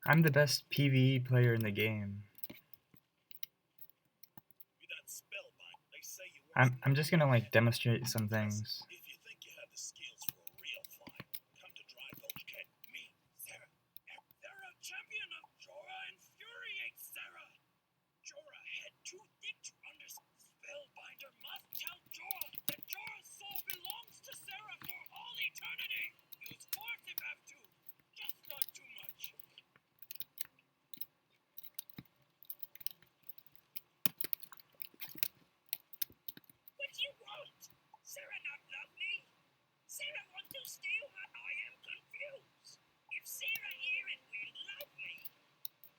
I'm the best PvE player in the game. I'm just gonna like demonstrate some things. If you think you have the skills for a real fight, come to Dry Gulch Camp. Me, Sarah. Sarah, champion of Jorah, infuriates Sarah. Jorah, head too thick to understand. Spellbinder must tell Jorah that Jorah's soul belongs to Sarah for all eternity. Use force if have to, just not too much. What do you want? Sarah not love me? Sarah want to steal her? I am confused. If Sarah here and will love me,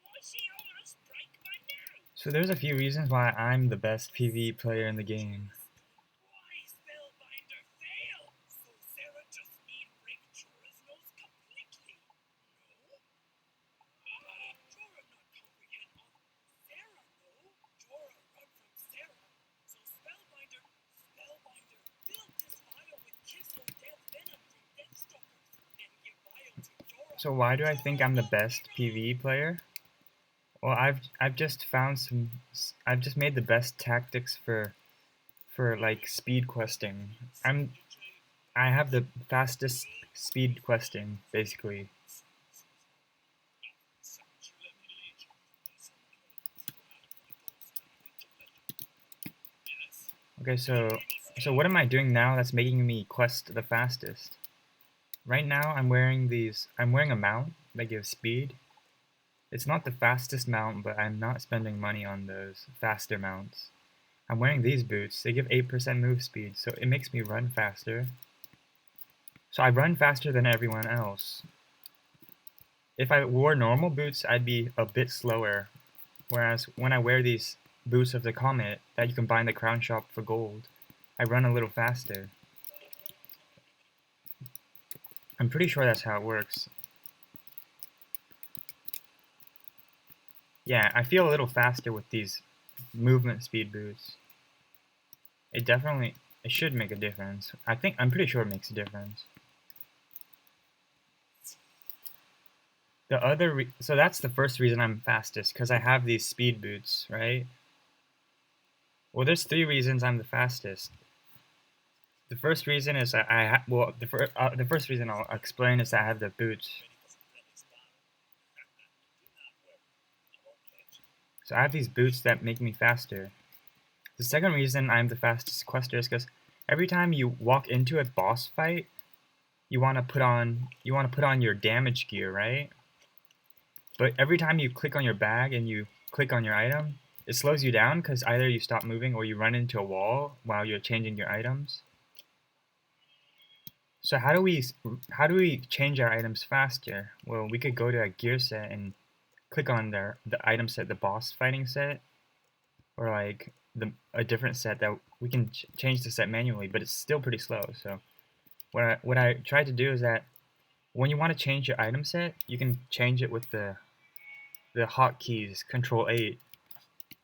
why she almost break my nose? So there's a few reasons why I'm the best PvE player in the game. Why Spellbinder fail? So Sarah just need break Jorah's nose completely. No? Jorah not comprehend all. Sarah no. Jorah run from Sarah. So Spellbinder build this vial with Kissel death venom from Deathstalkers and give vial to Jorah. So why do I think I'm the best PvE player? Well, I've just made the best tactics for like speed questing. I have the fastest speed questing basically. Okay, so what am I doing now that's making me quest the fastest? Right now I'm wearing a mount that gives speed. It's not the fastest mount, but I'm not spending money on those faster mounts. I'm wearing these boots. They give 8% move speed, so it makes me run faster. So I run faster than everyone else. If I wore normal boots, I'd be a bit slower. Whereas when I wear these boots of the Comet that you can buy in the crown shop for gold, I run a little faster. I'm pretty sure that's how it works. Yeah, I feel a little faster with these movement speed boots. It should make a difference. I'm pretty sure it makes a difference. So that's the first reason I'm fastest, because I have these speed boots, right? Well, there's 3 reasons I'm the fastest. The first reason is that the first reason I'll explain is that I have the boots. So I have these boots that make me faster. The second reason I'm the fastest quester is because every time you walk into a boss fight, you want to put on your damage gear, right? But every time you click on your bag and you click on your item, it slows you down because either you stop moving or you run into a wall while you're changing your items. So how do we change our items faster? Well, we could go to a gear set and click on the item set, the boss fighting set, or like a different set that we can change the set manually, but it's still pretty slow. So what I tried to do is that when you want to change your item set, you can change it with the hotkeys Control 8.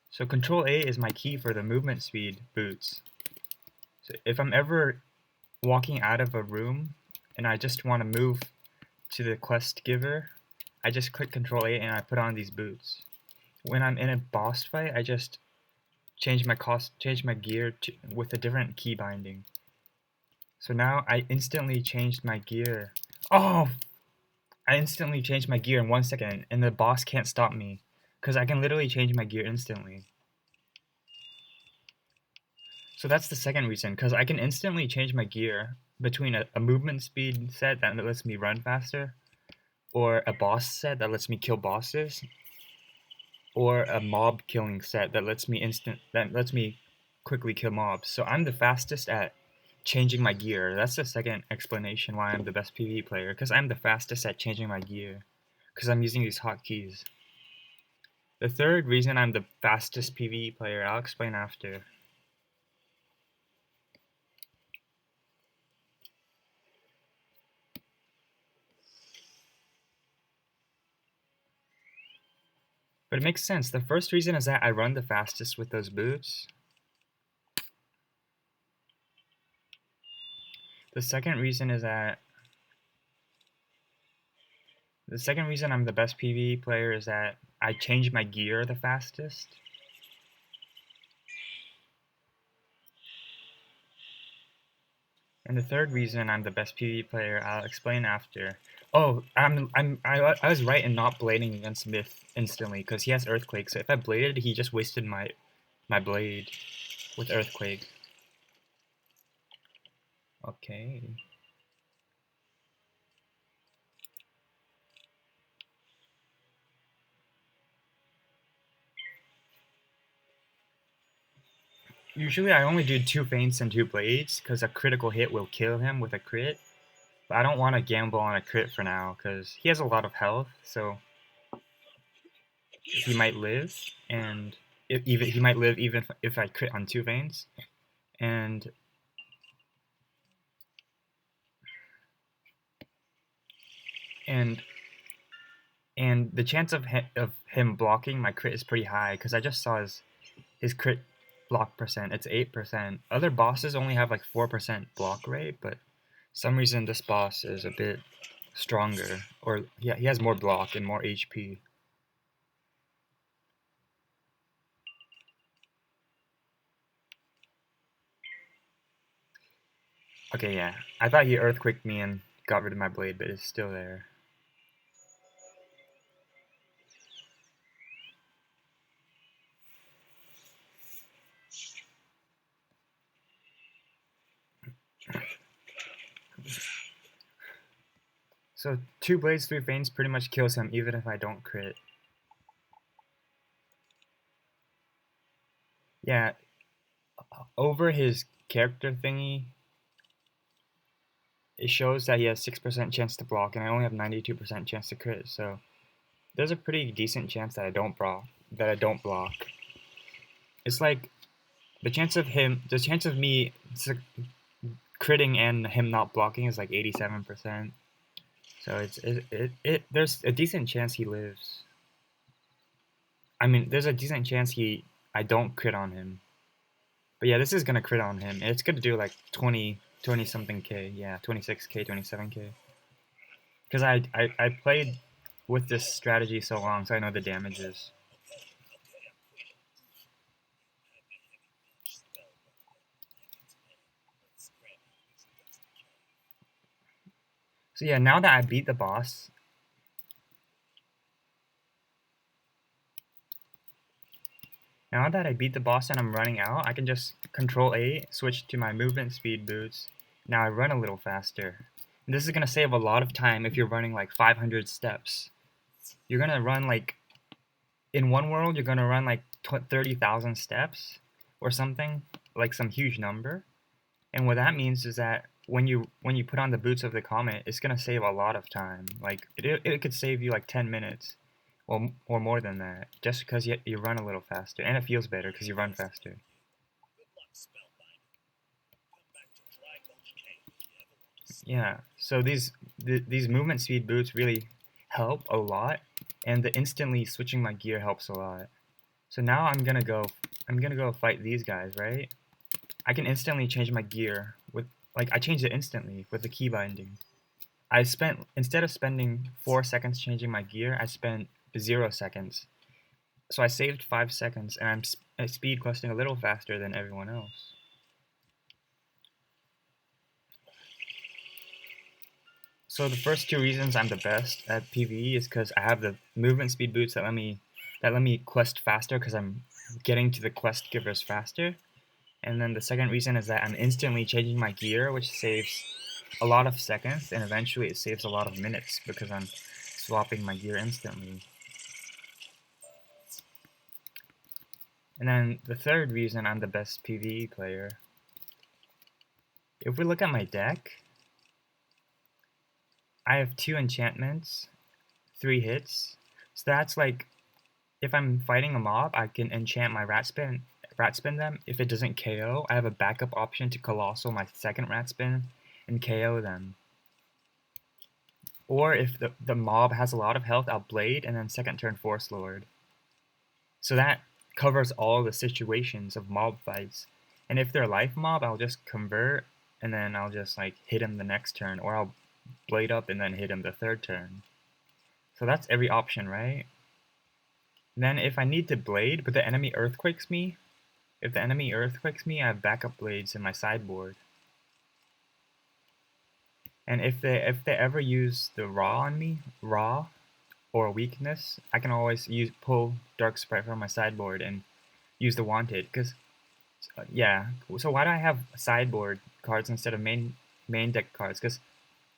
So Control 8 is my key for the movement speed boots. So if I'm ever walking out of a room and I just want to move to the quest giver, I just click Control 8 and I put on these boots. When I'm in a boss fight, I just change my gear with a different key binding. So now I instantly changed my gear. Oh! I instantly changed my gear in 1 second, and the boss can't stop me, because I can literally change my gear instantly. So that's the second reason, because I can instantly change my gear between a movement speed set that lets me run faster, or a boss set that lets me kill bosses, or a mob killing set that lets me quickly kill mobs. So I'm the fastest at changing my gear. That's the second explanation why I'm the best PvE player, because I'm the fastest at changing my gear, because I'm using these hotkeys. The third reason I'm the fastest PvE player, I'll explain after. But it makes sense. The first reason is that I run the fastest with those boots. The second reason is that The second reason I'm the best PvE player is that I change my gear the fastest. And the third reason I'm the best PvE player, I'll explain after. Oh, I was right in not blading against Myth instantly because he has Earthquake. So if I bladed, he just wasted my blade with Earthquake. Okay. Usually I only do 2 feints and 2 blades because a critical hit will kill him with a crit. But I don't want to gamble on a crit for now because he has a lot of health, so he might live, and he might live even if I crit on 2 feints. And and and the chance of him blocking my crit is pretty high because I just saw his crit block percent. It's 8%. Other bosses only have like 4% block rate, but some reason this boss is a bit stronger, or yeah, he has more block and more HP. Okay, yeah, I thought he earthquaked me and got rid of my blade, but it's still there. So 2 blades, 3 feints pretty much kills him even if I don't crit. Yeah, over his character thingy, it shows that he has 6% chance to block, and I only have 92% chance to crit. So there's a pretty decent chance that I don't block. It's like the chance of me critting and him not blocking is like 87%. So there's a decent chance he lives. I mean, there's a decent chance I don't crit on him. But yeah, this is gonna crit on him. It's gonna do like 20 something K. Yeah, 26K, 27K. Because I played with this strategy so long, so I know the damages. So yeah, now that I beat the boss, and I'm running out, I can just Control A, switch to my movement speed boots. Now I run a little faster. And this is gonna save a lot of time if you're running like 500 steps. You're gonna run like, in one world, you're gonna run like 30,000 steps or something, like some huge number. And what that means is that when you put on the boots of the comet, it's gonna save a lot of time. Like it could save you like 10 minutes, or more than that, just because you run a little faster, and it feels better because you run faster. Yeah. So these movement speed boots really help a lot, and the instantly switching my gear helps a lot. So now I'm gonna go fight these guys, right? I can instantly change my gear with, like, I changed it instantly with the key binding. Instead of spending 4 seconds changing my gear, I spent 0 seconds. So I saved 5 seconds, and I'm speed questing a little faster than everyone else. So the first 2 reasons I'm the best at PvE is because I have the movement speed boots that let me quest faster because I'm getting to the quest givers faster. And then the second reason is that I'm instantly changing my gear, which saves a lot of seconds, and eventually it saves a lot of minutes because I'm swapping my gear instantly. And then the third reason I'm the best PvE player, if we look at my deck, I have 2 enchantments, 3 hits. So that's like, if I'm fighting a mob, I can enchant my rat spin them. If it doesn't KO, I have a backup option to colossal my second rat spin and KO them. Or if the mob has a lot of health, I'll blade and then second turn Force Lord. So that covers all the situations of mob fights. And if they're life mob, I'll just convert and then I'll just like hit him the next turn, or I'll blade up and then hit him the third turn. So that's every option, right? Then if I need to blade, but the enemy earthquakes me, if the enemy earthquakes me, I have backup blades in my sideboard. And if they ever use the raw on me, raw or weakness, I can always pull Dark Sprite from my sideboard and use the wanted. Because yeah, so why do I have sideboard cards instead of main deck cards? Because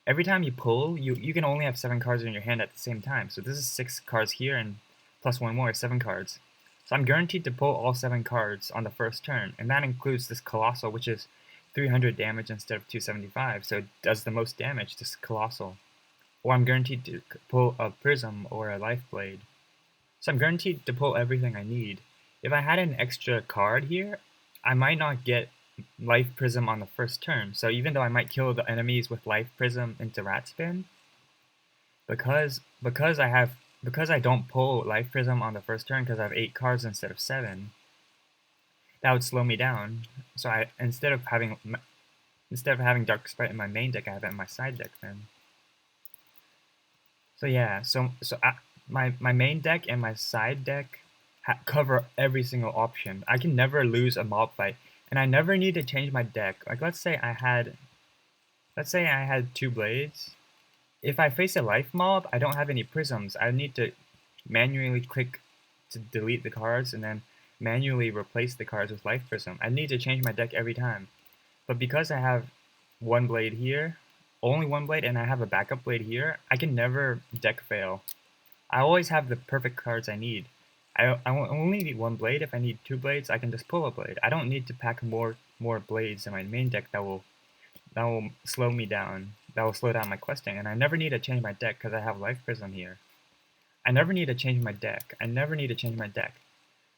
every time you pull, you can only have 7 cards in your hand at the same time. So this is 6 cards here and plus 1 more, 7 cards. So I'm guaranteed to pull all 7 cards on the first turn, and that includes this Colossal, which is 300 damage instead of 275, so it does the most damage, this Colossal. Or I'm guaranteed to pull a Prism or a Lifeblade. So I'm guaranteed to pull everything I need. If I had an extra card here, I might not get Life Prism on the first turn. So even though I might kill the enemies with Life Prism into Rat Spin, because I don't pull Life Prism on the first turn because I have 8 cards instead of 7, that would slow me down. So instead of having Dark Sprite in my main deck, I have it in my side deck then. So yeah, my main deck and my side deck cover every single option. I can never lose a mob fight, and I never need to change my deck. Like let's say I had 2 blades. If I face a life mob, I don't have any prisms. I need to manually click to delete the cards and then manually replace the cards with life prism. I need to change my deck every time. But because I have 1 blade here, only 1 blade, and I have a backup blade here, I can never deck fail. I always have the perfect cards I need. I only need 1 blade. If I need 2 blades, I can just pull a blade. I don't need to pack more blades in my main deck that will slow me down. That will slow down my questing, and I never need to change my deck because I have Life Prism here. I never need to change my deck.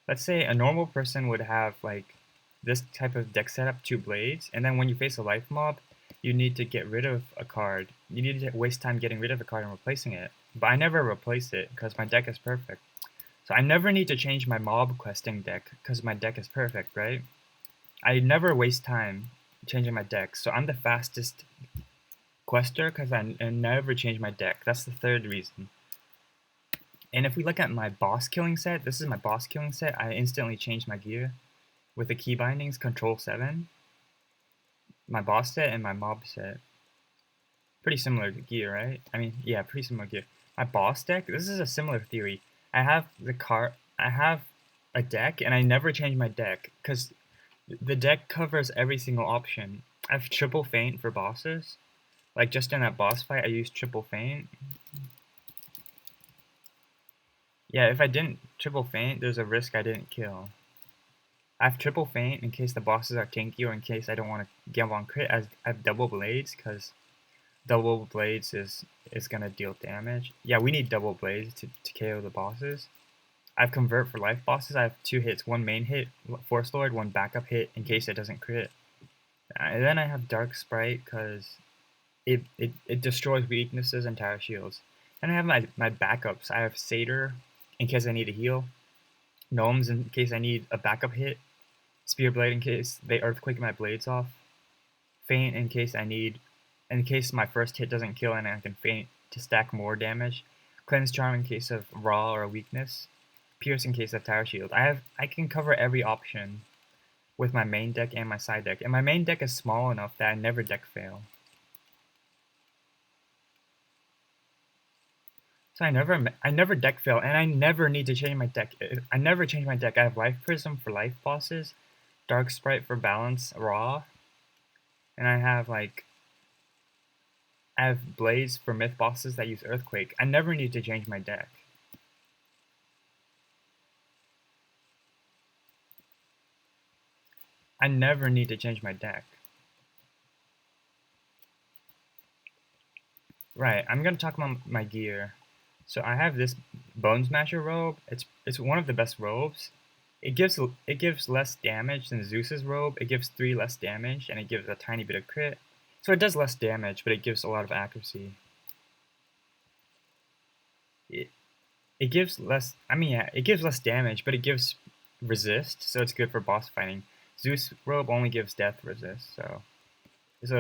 Let's say a normal person would have like this type of deck setup, 2 blades, and then when you face a life mob, you need to get rid of a card. You need to waste time getting rid of a card and replacing it. But I never replace it because my deck is perfect. So I never need to change my mob questing deck because my deck is perfect, right? I never waste time changing my deck. So I'm the fastest quester because I never change my deck. That's the third reason. And if we look at my boss killing set, this is my boss killing set. I instantly changed my gear with the key bindings, Control 7. My boss set and my mob set. Pretty similar to gear, right? I mean, yeah, pretty similar gear. My boss deck, this is a similar theory. I have a deck and I never change my deck because the deck covers every single option. I have triple feint for bosses. Like just in that boss fight, I used triple feint. Yeah, if I didn't triple feint, there's a risk I didn't kill. I have triple feint in case the bosses are tanky or in case I don't want to gamble on crit. I have double blades because double blades is gonna deal damage. Yeah, we need double blades to KO the bosses. I have convert for life bosses. I have 2 hits, 1 main hit, Force Lord, 1 backup hit in case it doesn't crit. And then I have Dark Sprite because it destroys weaknesses and Tower Shields. And I have my backups. I have Satyr in case I need to heal, Gnomes in case I need a backup hit, Spearblade in case they earthquake my blades off, Feint in case my first hit doesn't kill and I can feint to stack more damage, Cleanse Charm in case of raw or weakness, Pierce in case of Tower Shield. I can cover every option with my main deck and my side deck, and my main deck is small enough that I never deck fail. So I never deck fail, and I never need to change my deck. I never change my deck. I have Life Prism for life bosses, Dark Sprite for balance raw, and I have Blaze for myth bosses that use Earthquake. I never need to change my deck. I never need to change my deck. Right, I'm gonna talk about my gear. So I have this Bone Smasher robe. It's one of the best robes. It gives less damage than Zeus's robe. It gives 3 less damage, and it gives a tiny bit of crit. So it does less damage, but it gives a lot of accuracy. It gives less. I mean, yeah, it gives less damage, but it gives resist, so it's good for boss fighting. Zeus robe only gives death resist, so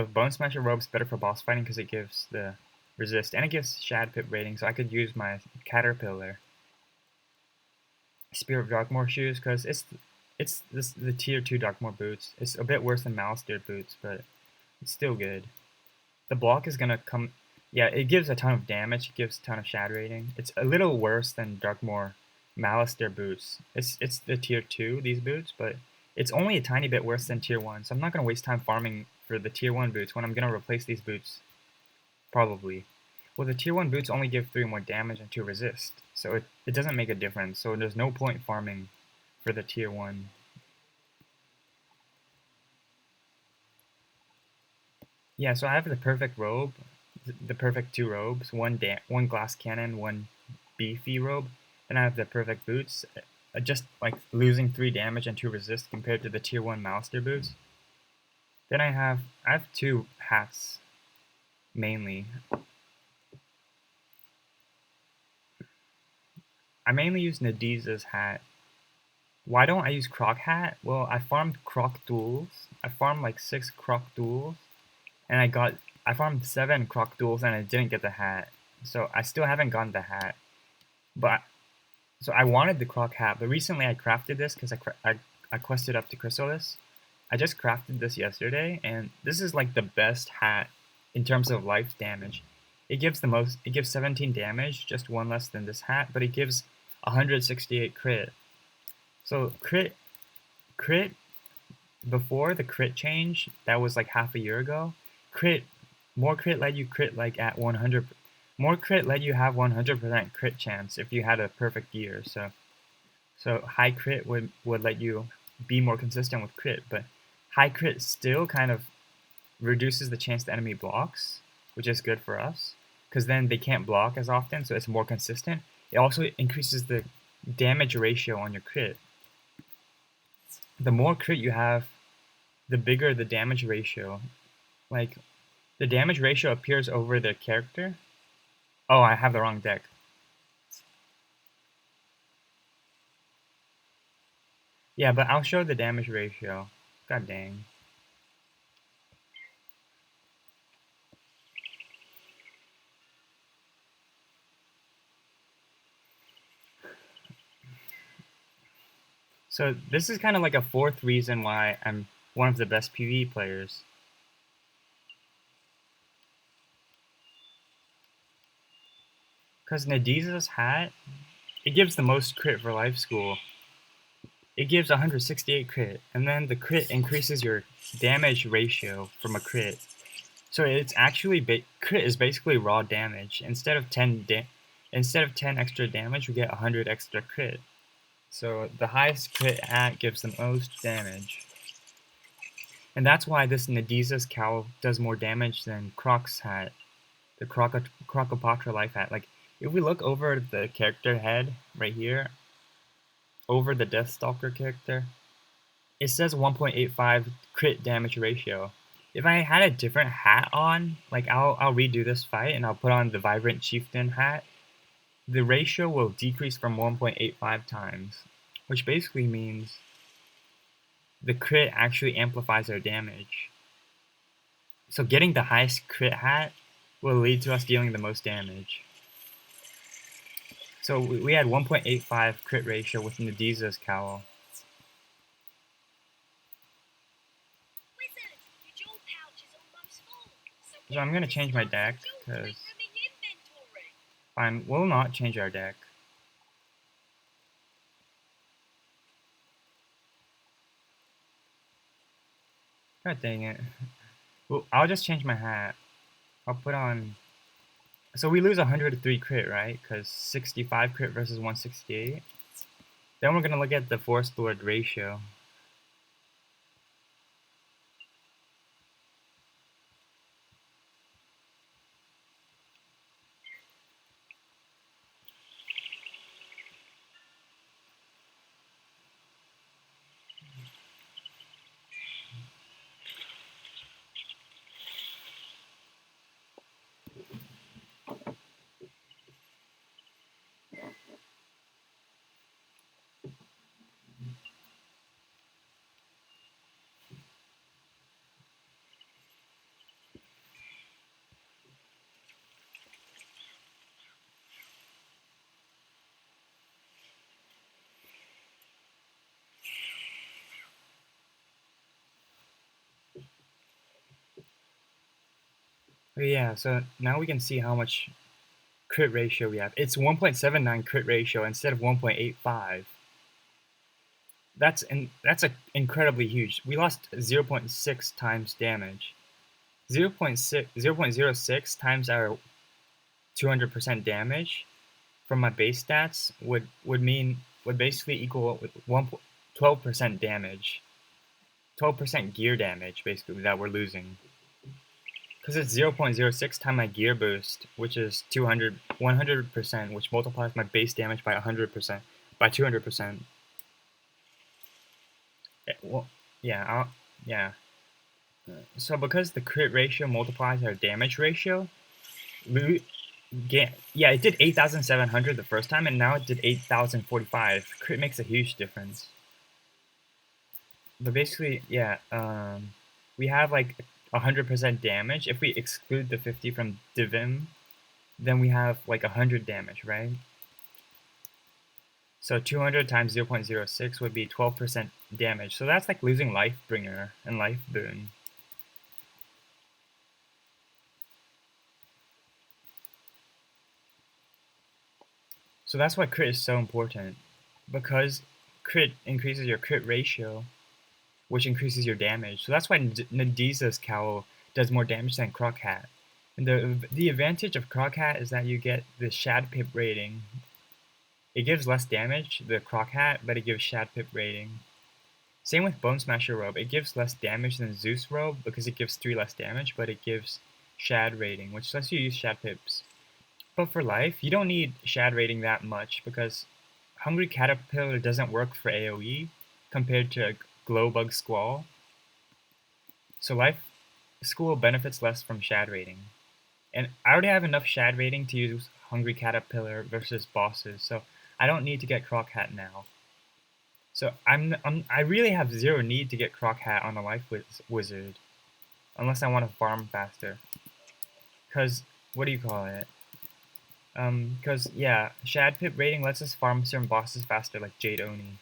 Bone Smasher robe's better for boss fighting because it gives the resist, and it gives shad pip rating, so I could use my caterpillar spirit Darkmoor shoes because it's the tier 2 Darkmoor boots. It's a bit worse than Malister boots, but it's still good. The block is gonna come. Yeah, it gives a ton of damage. It gives a ton of shad rating. It's a little worse than Darkmoor Malister boots. It's the tier 2 these boots, but it's only a tiny bit worse than tier 1. So I'm not gonna waste time farming for the tier 1 boots when I'm gonna replace these boots probably. Well, the tier 1 boots only give 3 more damage and 2 resist, so it doesn't make a difference. So there's no point farming for the tier 1. Yeah, so I have the perfect robe, the perfect 2 robes, one glass cannon, one beefy robe, and I have the perfect boots, just like losing 3 damage and 2 resist compared to the tier 1 Malister boots. Then I have 2 hats, mainly. I mainly use Nadiza's hat. Why don't I use Croc hat? Well, I farmed Croc duels. I farmed like 6 Croc duels, and I farmed 7 Croc duels and I didn't get the hat. So I still haven't gotten the hat. But so I wanted the Croc hat, but recently I crafted this because I quested up to Chrysalis. I just crafted this yesterday, and this is like the best hat in terms of life damage. It gives 17 damage, just 1 less than this hat, but it gives 168 crit. So crit before the crit change, that was like half a year ago. More crit let you crit like at 100. More crit let you have 100% crit chance if you had a perfect year. So high crit would let you be more consistent with crit, but high crit still kind of reduces the chance the enemy blocks, which is good for us because then they can't block as often, so it's more consistent. It also increases the damage ratio on your crit. The more crit you have, the bigger the damage ratio. Like, the damage ratio appears over the character. Oh, I have the wrong deck. Yeah, but I'll show the damage ratio. God dang. So this is kind of like a fourth reason why I'm one of the best PvE players. Because Nadiza's hat, it gives the most crit for Life School. It gives 168 crit, and then the crit increases your damage ratio from a crit. So it's actually crit is basically raw damage. Instead of 10 extra damage, we get 100 extra crit. So the highest crit hat gives the most damage. And that's why this Nadiza's cowl does more damage than Croc's hat, the Crocopatra life hat. Like, if we look over the character head right here, over the Deathstalker character, it says 1.85 crit damage ratio. If I had a different hat on, like I'll redo this fight and I'll put on the Vibrant Chieftain hat, the ratio will decrease from 1.85 times, which basically means the crit actually amplifies our damage. So getting the highest crit hat will lead to us dealing the most damage. So we had 1.85 crit ratio with Nadiza's cowl. Wizard, your jewel pouch is almost full. So I'm gonna change my deck because from the inventory. fine, we'll not change our deck. God dang it. Well, I'll just change my hat. I'll put on. So we lose 103 crit, right? Because 65 crit versus 168. Then we're gonna look at the Forest Lord ratio. Yeah, so now we can see how much crit ratio we have. It's 1.79 crit ratio instead of 1.85. That's incredibly huge. We lost 0.6 times damage. 0.06 times our 200% damage from my base stats would basically equal 12% damage. 12% gear damage basically that we're losing. Because it's 0.06 times my gear boost, which is 100%, which multiplies my base damage by 100%, by 200%. Well, yeah, yeah. So because the crit ratio multiplies our damage ratio, yeah, it did 8,700 the first time, and now it did 8,045. Crit makes a huge difference. But basically, yeah, we have like 100% damage. If we exclude the 50 from Divim, then we have like 100 damage, right? So 200 times 0.06 would be 12% damage. So that's like losing Lifebringer and Life Boon. So that's why crit is so important. Because crit increases your crit ratio, which increases your damage. So that's why Nadiza's cowl does more damage than Crockhat. And the advantage of Crockhat is that you get the Shad Pip rating. It gives less damage, the Crockhat, but it gives Shad Pip rating. Same with Bone Smasher Robe. It gives less damage than Zeus Robe because it gives 3 less damage, but it gives Shad rating, which lets you use Shad Pips. But for life, you don't need Shad rating that much because Hungry Caterpillar doesn't work for AoE compared to Glowbug Squall. So Life School benefits less from Shad rating. And I already have enough Shad rating to use Hungry Caterpillar versus bosses, so I don't need to get Crockhat now. So I really have zero need to get Crockhat on the Life Wizard, unless I want to farm faster. Cause what do you call it? Cause yeah, Shad Pip rating lets us farm certain bosses faster, like Jade Oni.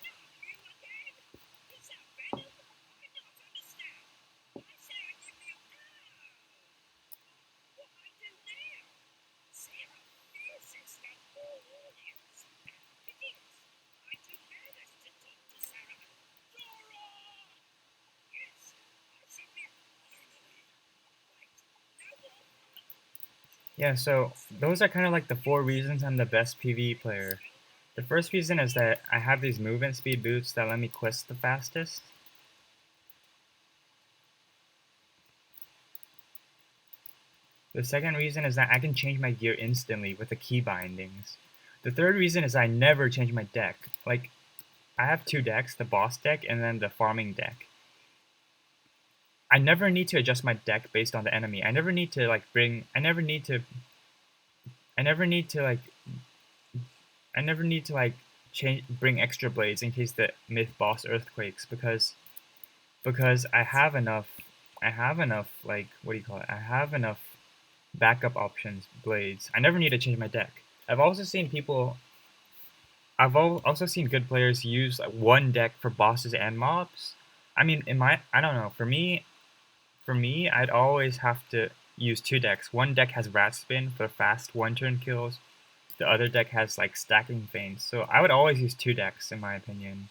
Yeah, so those are kind of like the 4 reasons I'm the best PvE player. The first reason is that I have these movement speed boots that let me quest the fastest. The second reason is that I can change my gear instantly with the key bindings. The third reason is I never change my deck. Like, I have 2 decks, the boss deck and then the farming deck. I never need to adjust my deck based on the enemy. I never need to like bring I never need to bring extra blades in case the myth boss earthquakes because I have enough like what do you call it? I have enough backup options blades. I never need to change my deck. Also seen good players use like, one deck for bosses and mobs. I mean, I don't know. For me, I'd always have to use 2 decks. One deck has Rat Spin for fast 1-turn kills. The other deck has like stacking feints. So I would always use 2 decks in my opinion.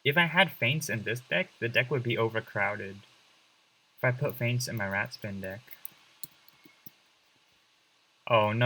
If I had feints in this deck, the deck would be overcrowded. If I put feints in my Rat Spin deck. Oh no.